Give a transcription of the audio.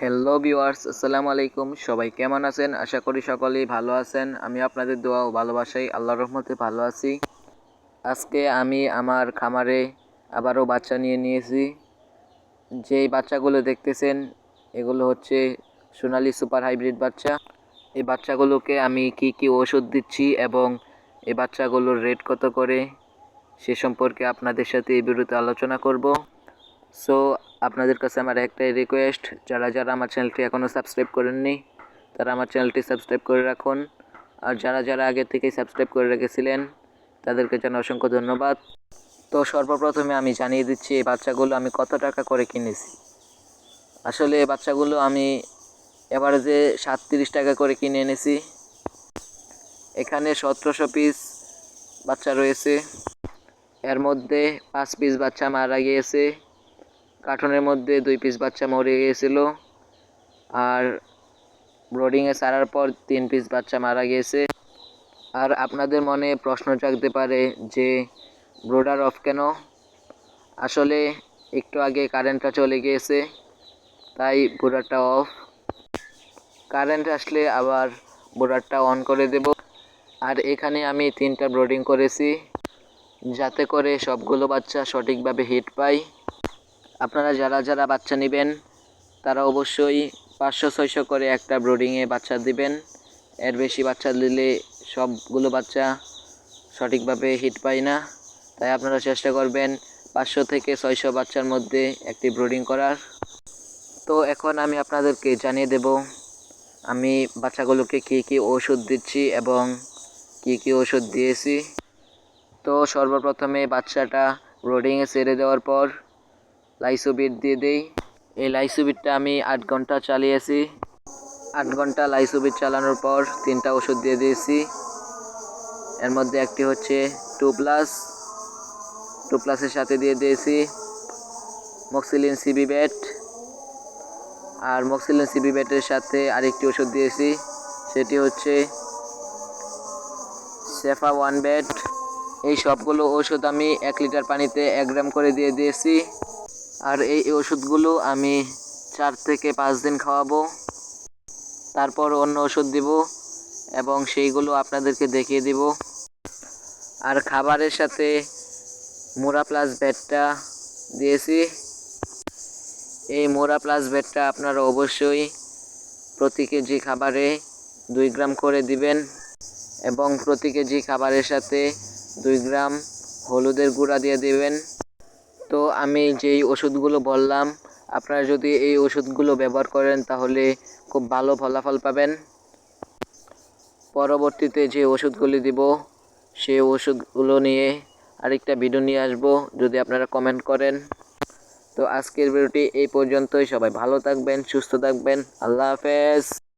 Hello viewers, আসসালামু আলাইকুম। সবাই কেমন আছেন? আশা করি সকলেই ভালো আছেন। আমি আপনাদের দোয়া ও ভালোবাসায় আল্লাহর রহমতে ভালো আছি। আজকে আমি আমার খামারে আবারও বাচ্চা নিয়ে নিয়েছি। যেই বাচ্চাগুলো দেখতেছেন এগুলো হচ্ছে সোনালী সুপার হাইব্রিড বাচ্চা। এই বাচ্চাগুলোকে আমি কি ওষুধ দিচ্ছি এবং এই বাচ্চাগুলোর রেট কত করে সে সম্পর্কে আপনাদের সাথে এই ভিডিওতে আলোচনা করব। সো আপনাদের কাছে আমার একটাই রিকোয়েস্ট, যারা যারা আমার চ্যানেলটি এখনও সাবস্ক্রাইব করেননি তারা আমার চ্যানেলটি সাবস্ক্রাইব করে রাখুন। আর যারা যারা আগে থেকেই সাবস্ক্রাইব করে রেখেছিলেন তাদেরকে জানাই অসংখ্য ধন্যবাদ। তো সর্বপ্রথমে আমি জানিয়ে দিচ্ছি এই বাচ্চাগুলো আমি কত টাকা করে কিনেছি। আসলে এই বাচ্চাগুলো আমি এভারেজে 37 টাকা করে কিনে এনেছি। এখানে 1700 পিস বাচ্চা রয়েছে। এর মধ্যে 5 পিস বাচ্চা মারা গিয়েছে, কার্টনের মধ্যে 2 পিস বাচ্চা মরে গিয়েছিল, আর ব্রোডিংয়ে ছাড়ার পর 3 পিস বাচ্চা মারা গিয়েছে। আর আপনাদের মনে প্রশ্ন জাগতে পারে যে ব্রোডার অফ কেন? আসলে একটু আগে কারেন্টটা চলে গিয়েছে তাই ব্রোডারটা অফ। কারেন্ট আসলে আবার ব্রোডারটা অন করে দেব। আর এখানে আমি 3টা ব্রোডিং করেছি যাতে করে সবগুলো বাচ্চা সঠিকভাবে হিট পায়। আপনারা যারা যারা বাচ্চা নেবেন তারা অবশ্যই 500-600 করে একটা ব্রোডিংয়ে বাচ্চা দিবেন। এর বেশি বাচ্চা দিলে সবগুলো বাচ্চা সঠিকভাবে হিট পায় না। তাই আপনারা চেষ্টা করবেন 500 থেকে 600 বাচ্চার মধ্যে একটি ব্রোডিং করার। তো এখন আমি আপনাদেরকে জানিয়ে দেব আমি বাচ্চাগুলোকে কি ওষুধ দিচ্ছি এবং কি ওষুধ দিয়েছি। তো সর্বপ্রথমে বাচ্চাটা ব্রোডিংয়ে ছেড়ে দেওয়ার পর লাইসোবিট দিয়ে দেই। এই লাইসোবিটটা আমি 8 ঘন্টা চালিয়েছি। 8 ঘন্টা লাইসোবিট চালানোর পর 3টা ওষুধ দিয়ে দিয়েছি। এর মধ্যে একটি হচ্ছে 2+এর সাথে দিয়ে দিয়েছি মক্সিলিন সিবি ব্যাট, আর মক্সিলিন সিবি ব্যাটের সাথে আরেকটি ওষুধ দিয়েছি, সেটি হচ্ছে সেফা 1 ব্যাট। এই সবগুলো ওষুধ আমি 1 লিটার পানিতে 1 গ্রাম করে দিয়ে দিয়েছি। আর এই ওষুধগুলো আমি 4 থেকে 5 দিন খাওয়াবো, তারপর অন্য ওষুধ দিব এবং সেইগুলো আপনাদেরকে দেখিয়ে দিব। আর খাবারের সাথে মোরা প্লাস ব্যাটটা দিয়েছি। এই মোরা প্লাস ব্যাটটা আপনারা অবশ্যই প্রতি কেজি খাবারে 2 গ্রাম করে দিবেন এবং প্রতি কেজি খাবারের সাথে 2 গ্রাম হলুদের গুঁড়া দিয়ে দিবেন। তো আমি যেই ওষুধগুলো বললাম আপনারা যদি এই ওষুধগুলো ব্যবহার করেন তাহলে খুব ভালো ফলাফল পাবেন। পরবর্তীতে যে ওষুধগুলি দিব সেই ওষুধগুলো নিয়ে আরেকটা ভিডিও নিয়ে আসবো যদি আপনারা কমেন্ট করেন। তো আজকের ভিডিওটি এই পর্যন্তই। সবাই ভালো থাকবেন, সুস্থ থাকবেন। আল্লাহ হাফেজ।